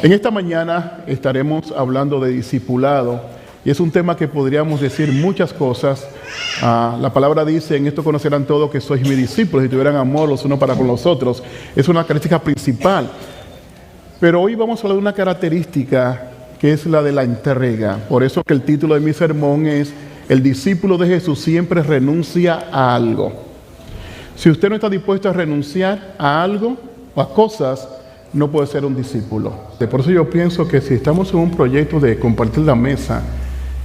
En esta mañana estaremos hablando de discipulado y es un tema que podríamos decir muchas cosas. La palabra dice: en esto conocerán todos que sois mis discípulos, si tuvieran amor los unos para con los otros. Es una característica principal. Pero hoy vamos a hablar de una característica que es la de la entrega. Por eso que el título de mi sermón es: el discípulo de Jesús siempre renuncia a algo. Si usted no está dispuesto a renunciar a algo o a cosas, no puede ser un discípulo. Por eso yo pienso que si estamos en un proyecto de compartir la mesa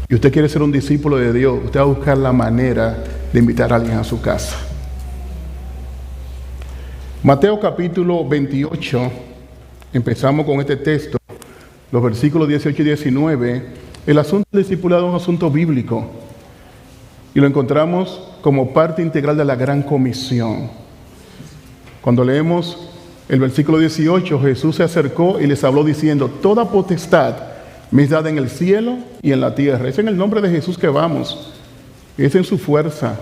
y usted quiere ser un discípulo de Dios, usted va a buscar la manera de invitar a alguien a su casa. Mateo capítulo 28, empezamos con este texto, los versículos 18 y 19. El asunto del discipulado es un asunto bíblico y lo encontramos como parte integral de la gran comisión. Cuando leemos el versículo 18, Jesús se acercó y les habló diciendo: toda potestad me es dada en el cielo y en la tierra. Es en el nombre de Jesús que vamos. Es en su fuerza,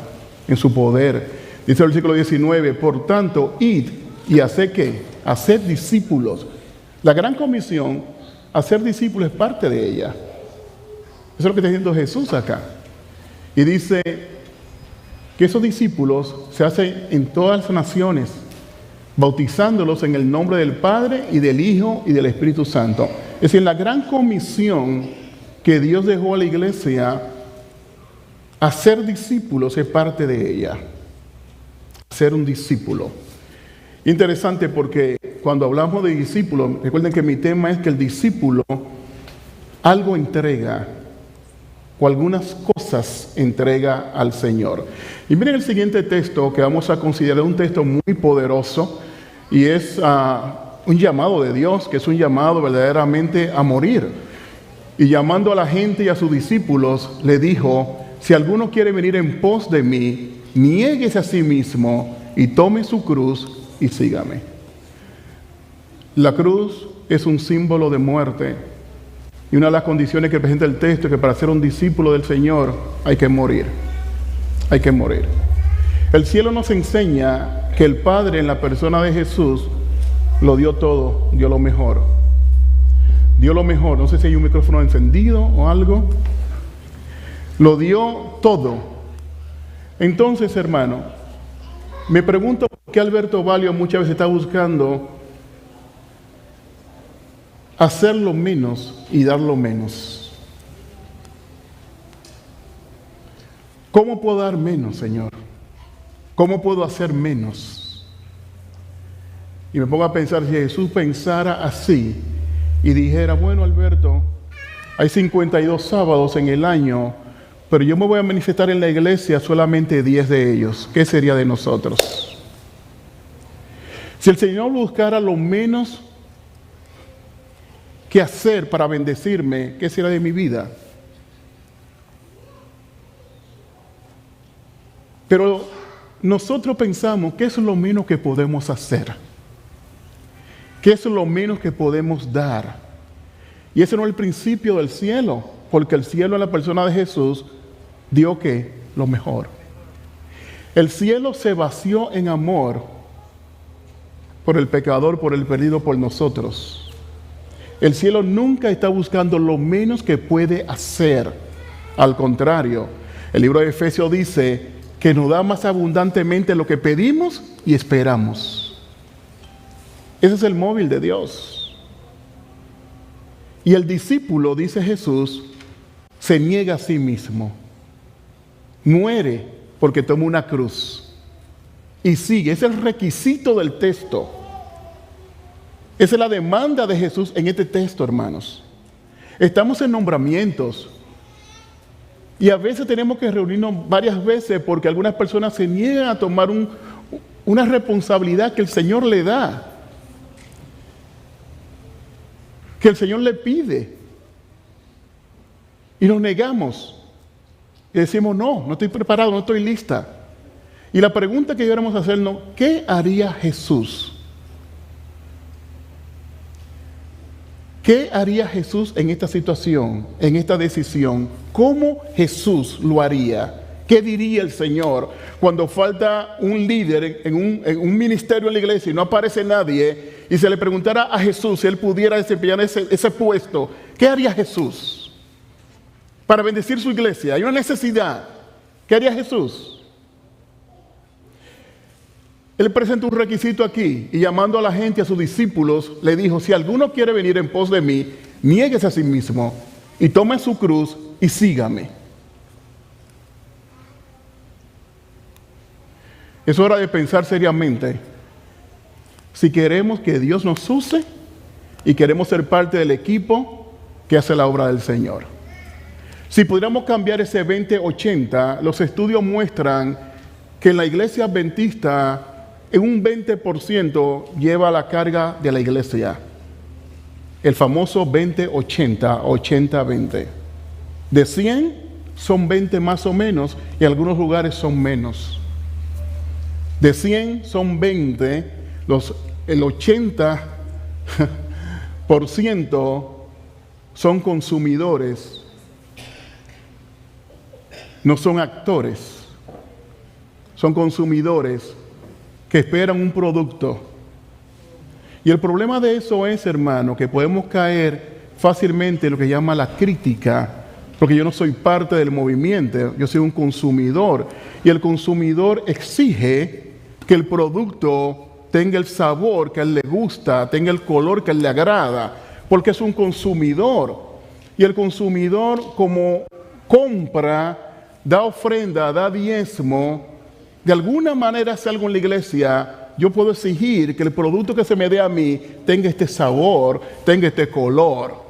en su poder. Dice el versículo 19: por tanto, id y haced ¿qué? Haced discípulos. La gran comisión, hacer discípulos, es parte de ella. Eso es lo que está diciendo Jesús acá. Y dice que esos discípulos se hacen en todas las naciones, bautizándolos en el nombre del Padre y del Hijo y del Espíritu Santo. Es decir, la gran comisión que Dios dejó a la iglesia, hacer discípulos, es parte de ella. Ser un discípulo. Interesante porque cuando hablamos de discípulos, recuerden que mi tema es que el discípulo algo entrega, o algunas cosas entrega al Señor. Y miren el siguiente texto que vamos a considerar un texto muy poderoso, y es un llamado de Dios, que es un llamado verdaderamente a morir. Y llamando a la gente y a sus discípulos, le dijo: si alguno quiere venir en pos de mí, niéguese a sí mismo y tome su cruz y sígame. La cruz es un símbolo de muerte. Y una de las condiciones que presenta el texto es que para ser un discípulo del Señor hay que morir. Hay que morir. El cielo nos enseña que el Padre, en la persona de Jesús, lo dio todo, dio lo mejor. Dio lo mejor. No sé si hay un micrófono encendido o algo. Lo dio todo. Entonces, hermano, me pregunto por qué Alberto Valio muchas veces está buscando hacer lo menos y dar lo menos. ¿Cómo puedo dar menos, Señor? ¿Cómo puedo hacer menos? Y me pongo a pensar, si Jesús pensara así y dijera: bueno, Alberto, hay 52 sábados en el año, pero yo me voy a manifestar en la iglesia solamente 10 de ellos, ¿qué sería de nosotros? Si el Señor buscara lo menos que hacer para bendecirme, ¿qué será de mi vida? Pero nosotros pensamos, ¿qué es lo menos que podemos hacer? ¿Qué es lo menos que podemos dar? Y ese no es el principio del cielo, porque el cielo en la persona de Jesús dio ¿qué? Lo mejor. El cielo se vació en amor por el pecador, por el perdido, por nosotros. El cielo nunca está buscando lo menos que puede hacer. Al contrario, el libro de Efesios dice que nos da más abundantemente lo que pedimos y esperamos. Ese es el móvil de Dios. Y el discípulo, dice Jesús, se niega a sí mismo. Muere porque toma una cruz. Y sigue. Es el requisito del texto. Esa es la demanda de Jesús en este texto, hermanos. Estamos en nombramientos. Y a veces tenemos que reunirnos varias veces porque algunas personas se niegan a tomar una responsabilidad que el Señor le da. Que el Señor le pide. Y nos negamos. Y decimos: no estoy preparado, no estoy lista. Y la pregunta que deberíamos hacernos: ¿qué haría Jesús? ¿Qué haría Jesús en esta situación, en esta decisión? ¿Cómo Jesús lo haría? ¿Qué diría el Señor cuando falta un líder en un ministerio en la iglesia y no aparece nadie? y se le preguntara a Jesús si él pudiera desempeñar ese puesto, ¿qué haría Jesús para bendecir su iglesia? Hay una necesidad. ¿Qué haría Jesús? Él presentó un requisito aquí y llamando a la gente, a sus discípulos, le dijo: si alguno quiere venir en pos de mí, niéguese a sí mismo y tome su cruz y sígame. Es hora de pensar seriamente si queremos que Dios nos use y queremos ser parte del equipo que hace la obra del Señor. Si pudiéramos cambiar ese 20-80, los estudios muestran que en la iglesia adventista en un 20% lleva la carga de la iglesia. El famoso 20-80, 80-20. De 100 son 20 más o menos y en algunos lugares son menos. De 100 son 20, el 80% son consumidores, no son actores, son consumidores que esperan un producto. Y el problema de eso es, hermano, que podemos caer fácilmente en lo que llama la crítica, porque yo no soy parte del movimiento, yo soy un consumidor. Y el consumidor exige que el producto tenga el sabor que a él le gusta, tenga el color que a él le agrada, porque es un consumidor. Y el consumidor, como compra, da ofrenda, da diezmo, de alguna manera hace algo en la iglesia, yo puedo exigir que el producto que se me dé a mí tenga este sabor, tenga este color.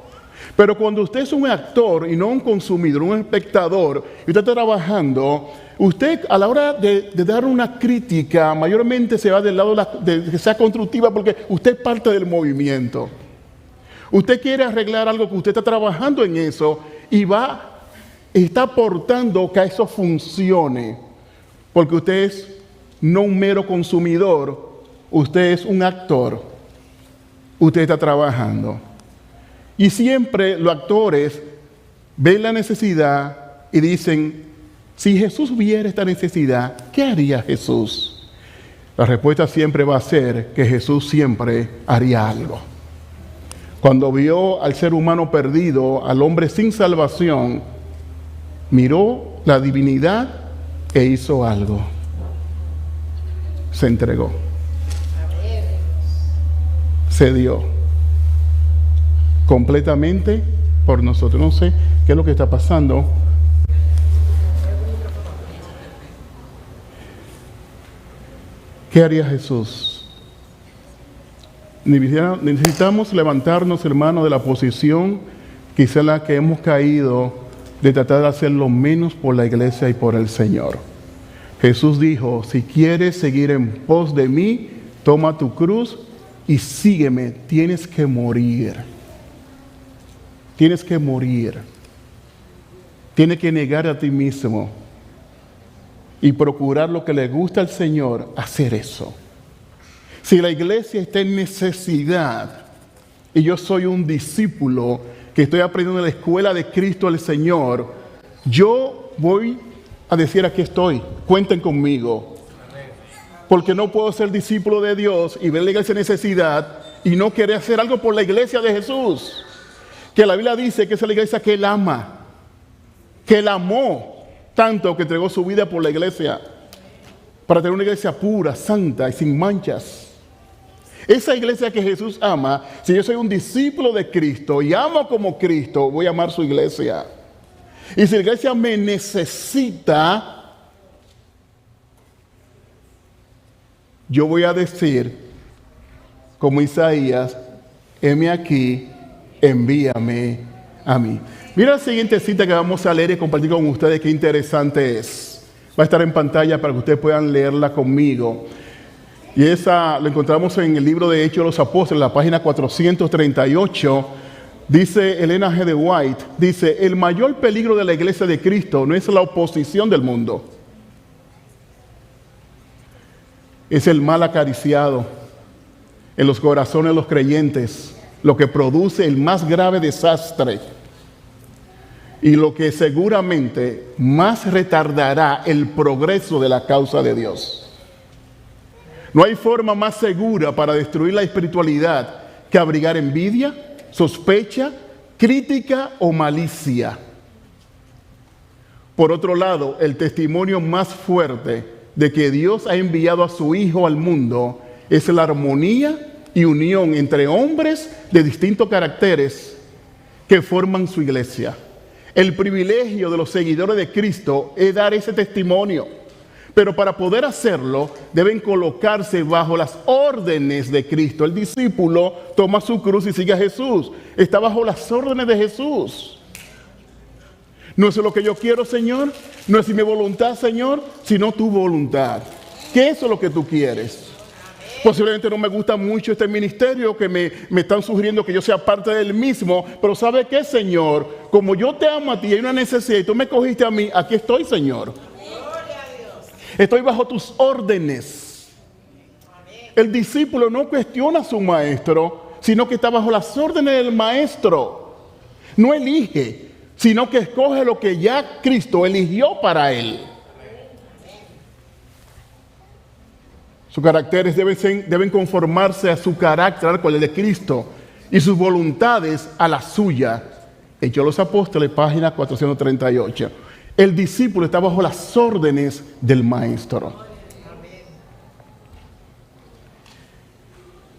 Pero cuando usted es un actor y no un consumidor, un espectador, y usted está trabajando, usted a la hora de dar una crítica, mayormente se va del lado de que sea constructiva, porque usted es parte del movimiento. Usted quiere arreglar algo que usted está trabajando en eso y está aportando que eso funcione. Porque usted es no un mero consumidor, usted es un actor. Usted está trabajando. Y siempre los actores ven la necesidad y dicen: si Jesús viera esta necesidad, ¿qué haría Jesús? La respuesta siempre va a ser que Jesús siempre haría algo. Cuando vio al ser humano perdido, al hombre sin salvación, miró la divinidad e hizo algo. Se entregó. Se dio completamente por nosotros. No sé qué es lo que está pasando. ¿Qué haría Jesús? Necesitamos levantarnos, hermanos, de la posición quizá en la que hemos caído, de tratar de hacer lo menos por la iglesia y por el Señor. Jesús dijo: si quieres seguir en pos de mí, toma tu cruz y sígueme. Tienes que morir. Tienes que morir. Tienes que negar a ti mismo y procurar lo que le gusta al Señor, hacer eso. Si la iglesia está en necesidad y yo soy un discípulo que estoy aprendiendo en la escuela de Cristo el Señor, yo voy a decir: aquí estoy, cuenten conmigo. Porque no puedo ser discípulo de Dios y ver la iglesia en necesidad y no querer hacer algo por la iglesia de Jesús. Que la Biblia dice que es la iglesia que Él ama, que Él amó tanto que entregó su vida por la iglesia, para tener una iglesia pura, santa y sin manchas. Esa iglesia que Jesús ama, si yo soy un discípulo de Cristo y amo como Cristo, voy a amar su iglesia. Y si la iglesia me necesita, yo voy a decir, como Isaías: heme aquí, envíame a mí. Mira la siguiente cita que vamos a leer y compartir con ustedes, qué interesante es. Va a estar en pantalla para que ustedes puedan leerla conmigo. Y esa lo encontramos en el libro de Hechos de los Apóstoles, la página 438. Dice Elena G. de White, dice: el mayor peligro de la iglesia de Cristo no es la oposición del mundo, es el mal acariciado en los corazones de los creyentes, lo que produce el más grave desastre y lo que seguramente más retardará el progreso de la causa de Dios. No hay forma más segura para destruir la espiritualidad que abrigar envidia, sospecha, crítica o malicia. Por otro lado, el testimonio más fuerte de que Dios ha enviado a su Hijo al mundo es la armonía y unión entre hombres de distintos caracteres que forman su iglesia. El privilegio de los seguidores de Cristo es dar ese testimonio, pero para poder hacerlo deben colocarse bajo las órdenes de Cristo. El discípulo toma su cruz y sigue a Jesús. Está bajo las órdenes de Jesús. No es lo que yo quiero, Señor, no es mi voluntad, Señor, sino tu voluntad. ¿Qué es lo que tú quieres? Posiblemente no me gusta mucho este ministerio, que me están sugiriendo que yo sea parte del mismo, pero ¿sabe qué, Señor? Como yo te amo a ti y hay una necesidad y tú me cogiste a mí, aquí estoy, Señor. Estoy bajo tus órdenes. El discípulo no cuestiona a su maestro, sino que está bajo las órdenes del maestro. No elige, sino que escoge lo que ya Cristo eligió para él. Sus caracteres deben conformarse a su carácter, con el de Cristo, y sus voluntades a la suya. Hechos de los Apóstoles, página 438. El discípulo está bajo las órdenes del maestro.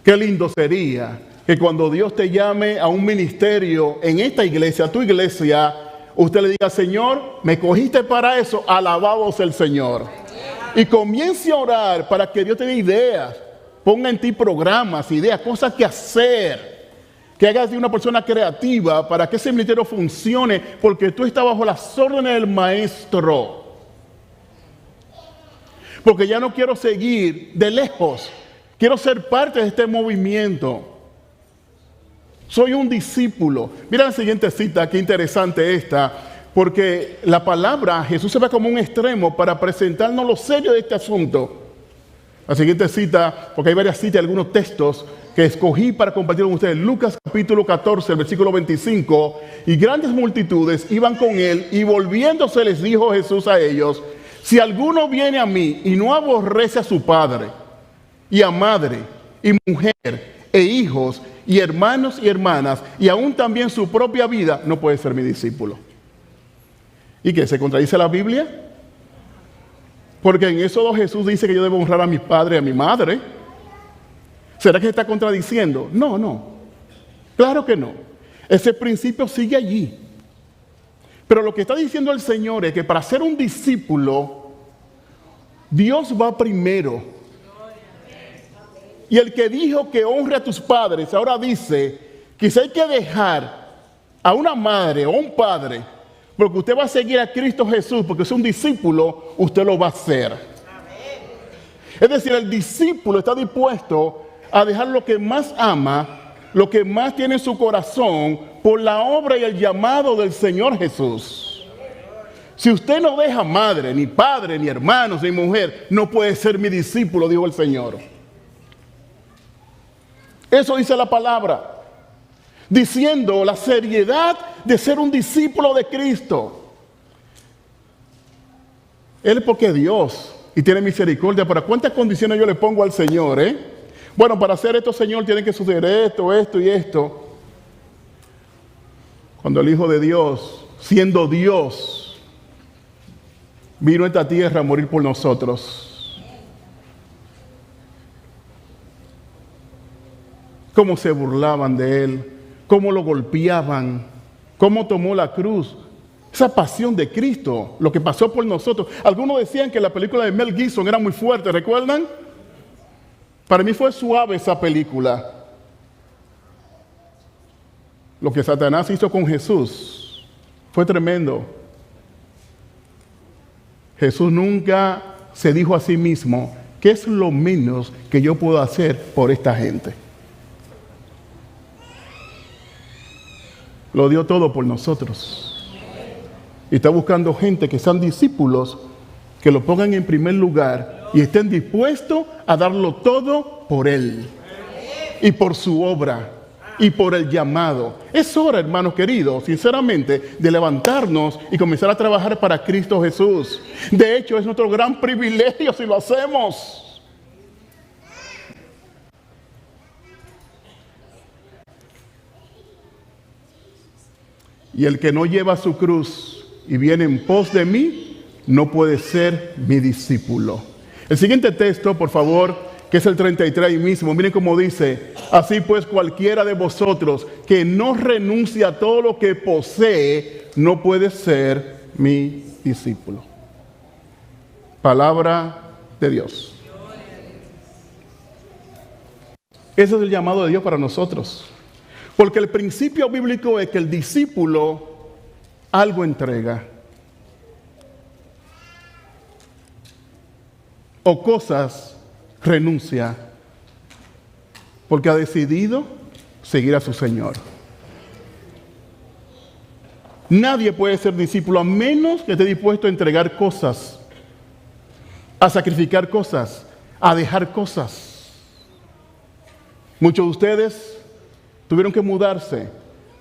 Qué lindo sería que cuando Dios te llame a un ministerio en esta iglesia, a tu iglesia, usted le diga: Señor, me cogiste para eso, alabado sea el Señor. Y comience a orar para que Dios te dé ideas, ponga en ti programas, ideas, cosas que hacer. Que hagas de una persona creativa para que ese ministerio funcione, porque tú estás bajo las órdenes del maestro. Porque ya no quiero seguir de lejos, quiero ser parte de este movimiento. Soy un discípulo. Mira la siguiente cita, qué interesante esta, porque la palabra Jesús se va como un extremo para presentarnos lo serio de este asunto. La siguiente cita, porque hay varias citas, algunos textos que escogí para compartir con ustedes. Lucas capítulo 14, el versículo 25. Y grandes multitudes iban con él, y volviéndose les dijo Jesús a ellos: si alguno viene a mí y no aborrece a su padre, y a madre, y mujer, e hijos, y hermanos y hermanas, y aún también su propia vida, no puede ser mi discípulo. ¿Y qué? ¿Se contradice la Biblia? Porque en Éxodo Jesús dice que yo debo honrar a mi padre y a mi madre. ¿Será que se está contradiciendo? No, no. Claro que no. Ese principio sigue allí. Pero lo que está diciendo el Señor es que para ser un discípulo, Dios va primero. Y el que dijo que honre a tus padres, ahora dice que si hay que dejar a una madre o un padre, porque usted va a seguir a Cristo Jesús, porque es un discípulo, usted lo va a hacer. Es decir, el discípulo está dispuesto a dejar lo que más ama, lo que más tiene en su corazón, por la obra y el llamado del Señor Jesús. Si usted no deja madre, ni padre, ni hermanos, ni mujer, no puede ser mi discípulo, dijo el Señor. Eso dice la palabra, diciendo la seriedad de ser un discípulo de Cristo. Él es porque Dios y tiene misericordia. ¿Para cuántas condiciones yo le pongo al Señor, Bueno, para hacer esto, Señor, tiene que suceder esto, esto y esto. Cuando el Hijo de Dios, siendo Dios, vino a esta tierra a morir por nosotros. Cómo se burlaban de Él, cómo lo golpeaban, cómo tomó la cruz. Esa pasión de Cristo, lo que pasó por nosotros. Algunos decían que la película de Mel Gibson era muy fuerte, ¿recuerdan? Para mí fue suave esa película. Lo que Satanás hizo con Jesús fue tremendo. Jesús nunca se dijo a sí mismo: ¿qué es lo menos que yo puedo hacer por esta gente? Lo dio todo por nosotros. Y está buscando gente que sean discípulos, que lo pongan en primer lugar y estén dispuestos a darlo todo por Él y por su obra y por el llamado. Es hora, hermanos queridos, sinceramente, de levantarnos y comenzar a trabajar para Cristo Jesús. De hecho, es nuestro gran privilegio si lo hacemos. Y el que no lleva su cruz y viene en pos de mí, no puede ser mi discípulo. El siguiente texto, por favor, que es el 33 ahí mismo. Miren cómo dice: así pues cualquiera de vosotros que no renuncia a todo lo que posee, no puede ser mi discípulo. Palabra de Dios. Ese es el llamado de Dios para nosotros. Porque el principio bíblico es que el discípulo algo entrega. O cosas renuncia. Porque ha decidido seguir a su Señor. Nadie puede ser discípulo a menos que esté dispuesto a entregar cosas, a sacrificar cosas, a dejar cosas. Muchos de ustedes tuvieron que mudarse,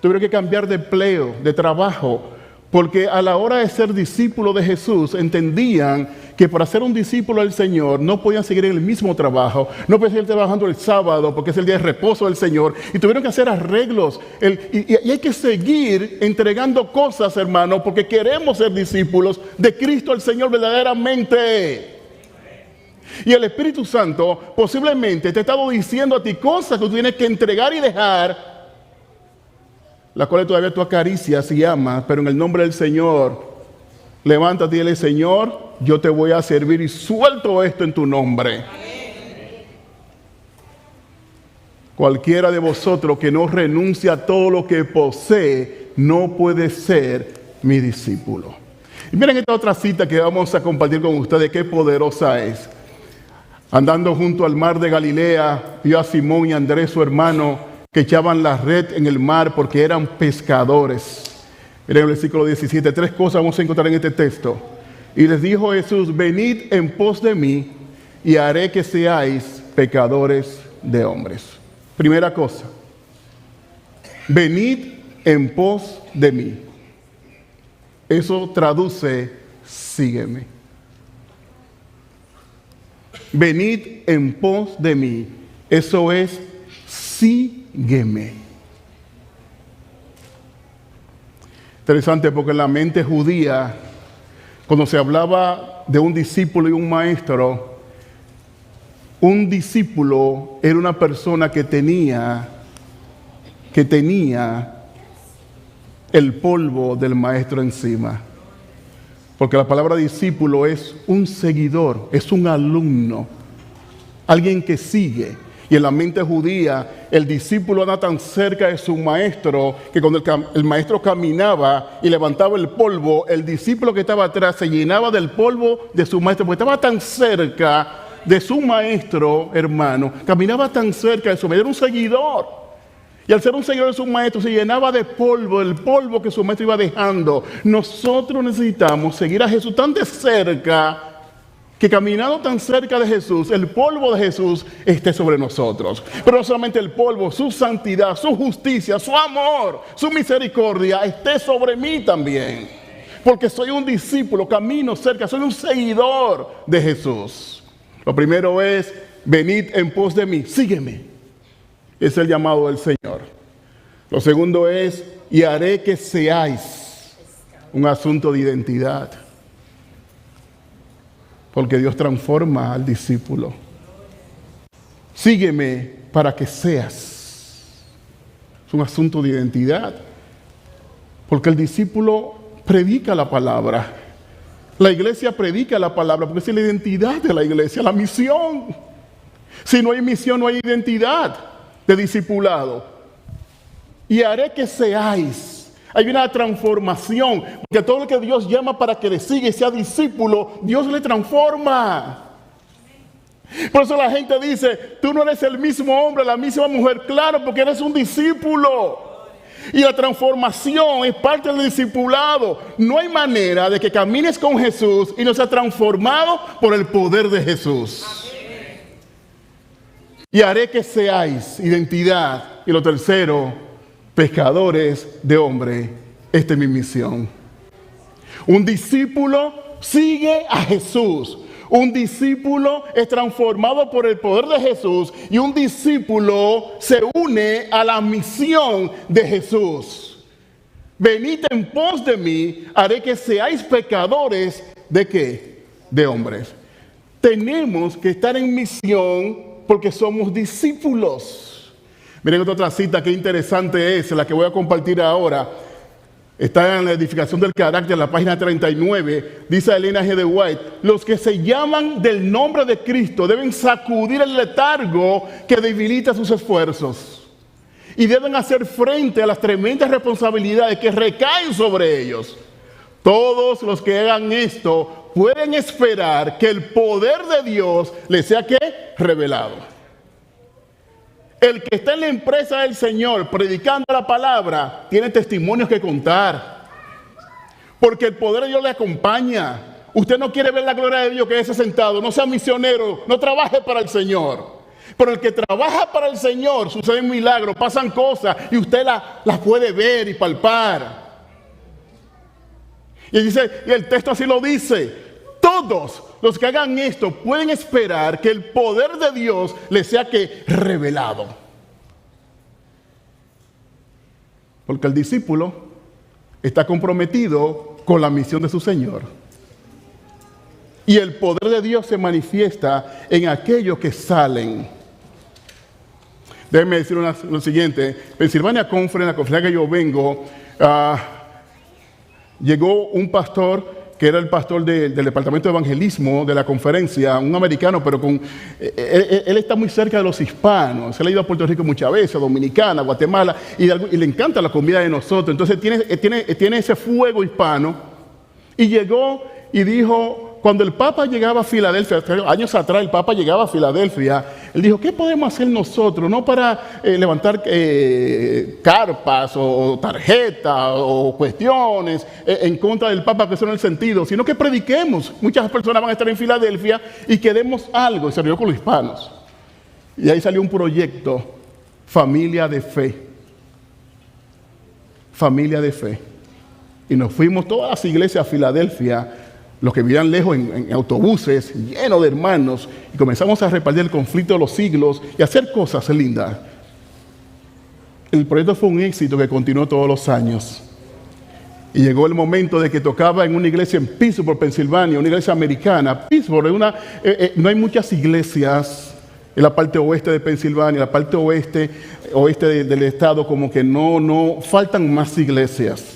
tuvieron que cambiar de empleo, de trabajo, porque a la hora de ser discípulo de Jesús entendían que para ser un discípulo del Señor no podían seguir en el mismo trabajo, no podían seguir trabajando el sábado porque es el día de reposo del Señor, y tuvieron que hacer arreglos. Y hay que seguir entregando cosas, hermano, porque queremos ser discípulos de Cristo el Señor verdaderamente. Y el Espíritu Santo posiblemente te ha estado diciendo a ti cosas que tú tienes que entregar y dejar, las cuales todavía tú acaricias y amas, pero en el nombre del Señor, levántate y dile: Señor, yo te voy a servir y suelto esto en tu nombre. Cualquiera de vosotros que no renuncia a todo lo que posee, no puede ser mi discípulo. Y miren esta otra cita que vamos a compartir con ustedes, qué poderosa es. Andando junto al mar de Galilea, vio a Simón y Andrés, su hermano, que echaban la red en el mar porque eran pescadores. Miren el versículo 17, 3 cosas vamos a encontrar en este texto. Y les dijo Jesús: venid en pos de mí y haré que seáis pecadores de hombres. Primera cosa, venid en pos de mí. Eso traduce: sígueme. Venid en pos de mí. Eso es: sígueme. Interesante, porque en la mente judía, cuando se hablaba de un discípulo y un maestro, un discípulo era una persona que tenía el polvo del maestro encima. Porque la palabra discípulo es un seguidor, es un alumno, alguien que sigue. Y en la mente judía, el discípulo anda tan cerca de su maestro que cuando el maestro caminaba y levantaba el polvo, el discípulo que estaba atrás se llenaba del polvo de su maestro, porque estaba tan cerca de su maestro, hermano, caminaba tan cerca de su maestro, era un seguidor. Y al ser un seguidor de su maestro se llenaba de polvo, el polvo que su maestro iba dejando. Nosotros necesitamos seguir a Jesús tan de cerca, que caminando tan cerca de Jesús, el polvo de Jesús esté sobre nosotros. Pero no solamente el polvo, su santidad, su justicia, su amor, su misericordia esté sobre mí también. Porque soy un discípulo, camino cerca, soy un seguidor de Jesús. Lo primero es: venid en pos de mí, sígueme. Es el llamado del Señor. Lo segundo es: y haré que seáis. Un asunto de identidad. Porque Dios transforma al discípulo. Sígueme para que seas. Es un asunto de identidad. Porque el discípulo predica la palabra. La iglesia predica la palabra porque es la identidad de la iglesia, la misión. Si no hay misión, no hay identidad de discipulado. Y haré que seáis. Hay una transformación, porque todo lo que Dios llama para que le siga y sea discípulo, Dios le transforma. Por eso la gente dice: tú no eres el mismo hombre, la misma mujer. Claro, porque eres un discípulo. Y la transformación es parte del discipulado. No hay manera de que camines con Jesús y no seas transformado por el poder de Jesús. Y haré que seáis, identidad. Y lo tercero, pescadores de hombres. Esta es mi misión. Un discípulo sigue a Jesús. Un discípulo es transformado por el poder de Jesús. Y un discípulo se une a la misión de Jesús. Venid en pos de mí, haré que seáis pecadores ¿de qué? De hombres. Tenemos que estar en misión porque somos discípulos. Miren otra cita que interesante es, la que voy a compartir ahora. Está en la edificación del carácter, en la página 39. Dice Elena G. de White: los que se llaman del nombre de Cristo deben sacudir el letargo que debilita sus esfuerzos. Y deben hacer frente a las tremendas responsabilidades que recaen sobre ellos. Todos los que hagan esto pueden esperar que el poder de Dios les sea ¿qué? Revelado. El que está en la empresa del Señor predicando la palabra tiene testimonios que contar. Porque el poder de Dios le acompaña. Usted no quiere ver la gloria de Dios, quédese sentado, no sea misionero, no trabaje para el Señor. Pero el que trabaja para el Señor, suceden milagros, pasan cosas y usted las puede ver y palpar. Y dice, y el texto así lo dice: todos los que hagan esto pueden esperar que el poder de Dios les sea que revelado. Porque el discípulo está comprometido con la misión de su Señor. Y el poder de Dios se manifiesta en aquellos que salen. Déjenme decir lo siguiente. Pennsylvania Conference, la conferencia que yo vengo, llegó un pastor que era el pastor del departamento de evangelismo de la conferencia, un americano, pero él está muy cerca de los hispanos. Él ha ido a Puerto Rico muchas veces, a Dominicana, a Guatemala, y le encanta la comida de nosotros. Entonces tiene ese fuego hispano. Y llegó y dijo, cuando el Papa llegaba a Filadelfia, años atrás el Papa llegaba a Filadelfia, él dijo: ¿qué podemos hacer nosotros? No para levantar carpas o tarjetas o cuestiones en contra del Papa, que eso no es el sentido, sino que prediquemos. Muchas personas van a estar en Filadelfia y que demos algo. Y se reunió con los hispanos. Y ahí salió un proyecto, Familia de Fe. Familia de Fe. Y nos fuimos todas las iglesias a Filadelfia, los que vivían lejos, en autobuses llenos de hermanos, y comenzamos a repartir el conflicto de los siglos y a hacer cosas lindas. El proyecto fue un éxito que continuó todos los años. Y llegó el momento de que tocaba en una iglesia en Pittsburgh, Pensilvania, una iglesia americana. Pittsburgh, no hay muchas iglesias en la parte oeste de Pensilvania, la parte oeste del estado, como que no faltan más iglesias.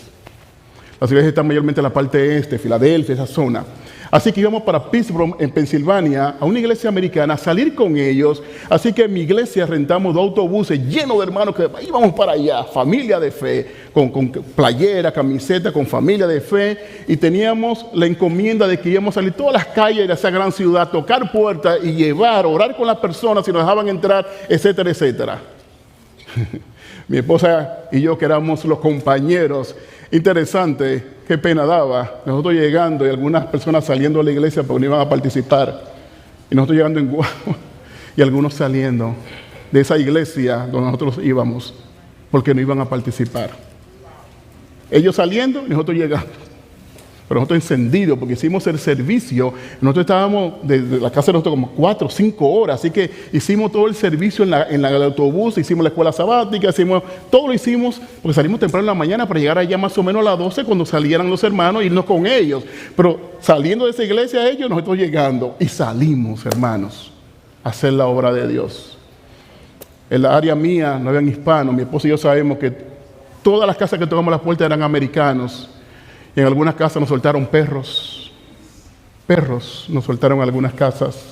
Las iglesias están mayormente en la parte este, Filadelfia, esa zona. Así que íbamos para Pittsburgh, en Pensilvania, a una iglesia americana, a salir con ellos. Así que en mi iglesia rentamos 2 autobuses llenos de hermanos que íbamos para allá, familia de fe, con playera, camiseta, con familia de fe. Y teníamos la encomienda de que íbamos a salir todas las calles de esa gran ciudad, tocar puertas y llevar, orar con las personas si nos dejaban entrar, etcétera, etcétera. Mi esposa y yo, que éramos los compañeros. Interesante, qué pena daba. Nosotros llegando y algunas personas saliendo de la iglesia porque no iban a participar. Y nosotros llegando en guagua y algunos saliendo de esa iglesia donde nosotros íbamos porque no iban a participar. Ellos saliendo y nosotros llegando. Pero nosotros encendidos porque hicimos el servicio. Nosotros estábamos desde la casa de nosotros como 4 o 5 horas. Así que hicimos todo el servicio en el autobús, hicimos la escuela sabática, todo lo hicimos porque salimos temprano en la mañana para llegar allá más o menos a las 12 cuando salieran los hermanos e irnos con ellos. Pero saliendo de esa iglesia ellos, nosotros llegando y salimos, hermanos, a hacer la obra de Dios. En la área mía no habían hispanos. Mi esposo y yo sabemos que todas las casas que tocamos las puertas eran americanos. Y en algunas casas nos soltaron perros. Perros nos soltaron en algunas casas.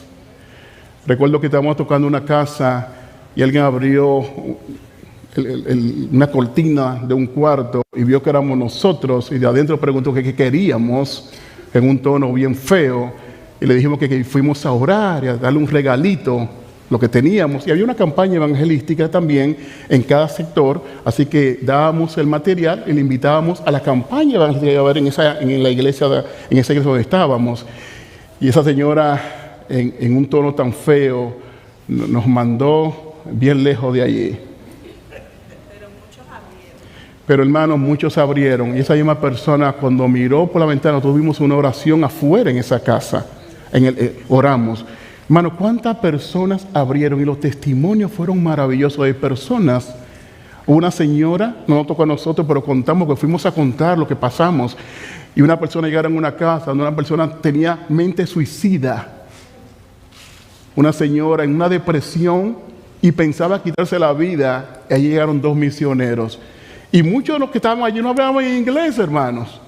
Recuerdo que estábamos tocando una casa y alguien abrió una cortina de un cuarto y vio que éramos nosotros. Y de adentro preguntó qué queríamos, en un tono bien feo. Y le dijimos que fuimos a orar y a darle un regalito, lo que teníamos. Y había una campaña evangelística también en cada sector, así que dábamos el material y le invitábamos a la campaña evangelística que iba a haber en esa iglesia donde estábamos. Y esa señora, en un tono tan feo, nos mandó bien lejos de allí. Pero hermanos, muchos abrieron. Y esa misma persona, cuando miró por la ventana, tuvimos una oración afuera en esa casa. Oramos. Hermano, ¿cuántas personas abrieron? Y los testimonios fueron maravillosos de personas Una señora, no nos tocó a nosotros, pero contamos que fuimos a contar lo que pasamos. Y una persona llegaron a una casa donde una persona tenía mente suicida. Una señora en una depresión y pensaba quitarse la vida. Y allí llegaron 2 misioneros. Y muchos de los que estaban allí no hablaban inglés, hermanos.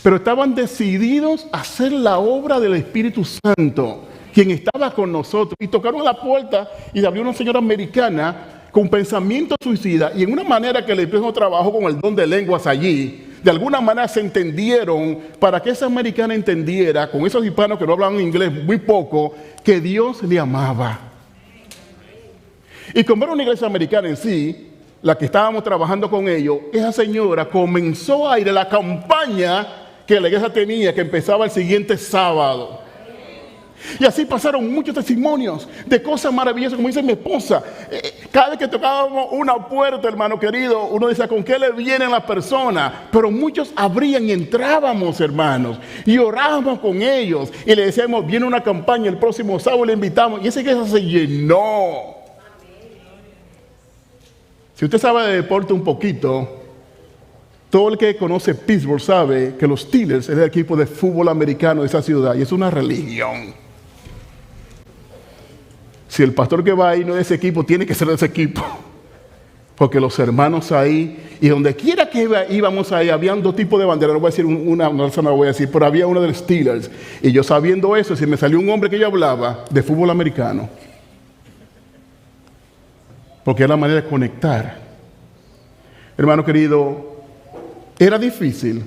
Pero estaban decididos a hacer la obra del Espíritu Santo, quien estaba con nosotros. Y tocaron la puerta y abrió una señora americana con pensamiento suicida, y en una manera que le empezó trabajo con el don de lenguas allí, de alguna manera se entendieron para que esa americana entendiera, con esos hispanos que no hablaban inglés muy poco, que Dios le amaba. Y como era una iglesia americana en sí, la que estábamos trabajando con ellos, esa señora comenzó a ir a la campaña que la iglesia tenía, que empezaba el siguiente sábado. Y así pasaron muchos testimonios de cosas maravillosas, como dice mi esposa. Cada vez que tocábamos una puerta, hermano querido, uno decía, ¿con qué le vienen las personas? Pero muchos abrían y entrábamos, hermanos, y orábamos con ellos. Y le decíamos, viene una campaña el próximo sábado, le invitamos. Y esa iglesia se llenó. Si usted sabe de deporte un poquito, todo el que conoce Pittsburgh sabe que los Steelers es el equipo de fútbol americano de esa ciudad. Y es una religión. Si el pastor que va ahí no es de ese equipo, tiene que ser de ese equipo. Porque los hermanos ahí, y donde quiera que íbamos ahí, habían 2 tipos de banderas. No voy a decir una, no la voy a decir, pero había una del Steelers. Y yo sabiendo eso, si me salió un hombre que yo hablaba de fútbol americano. Porque era la manera de conectar. Hermano querido, ¿era difícil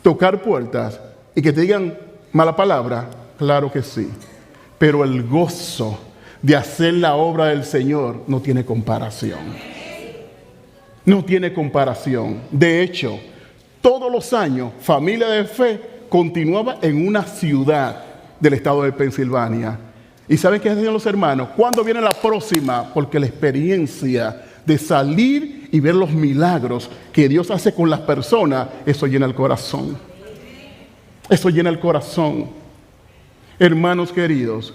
tocar puertas y que te digan mala palabra? Claro que sí. Pero el gozo de hacer la obra del Señor no tiene comparación. No tiene comparación. De hecho, todos los años, Familia de Fe continuaba en una ciudad del estado de Pensilvania. ¿Y saben qué hacían los hermanos? ¿Cuándo viene la próxima? Porque la experiencia de salir y ver los milagros que Dios hace con las personas, eso llena el corazón. Eso llena el corazón. Hermanos queridos,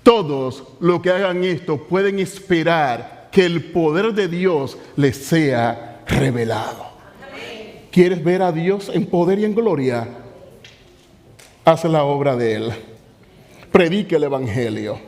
todos los que hagan esto pueden esperar que el poder de Dios les sea revelado. ¿Quieres ver a Dios en poder y en gloria? Haz la obra de Él. Predique el Evangelio.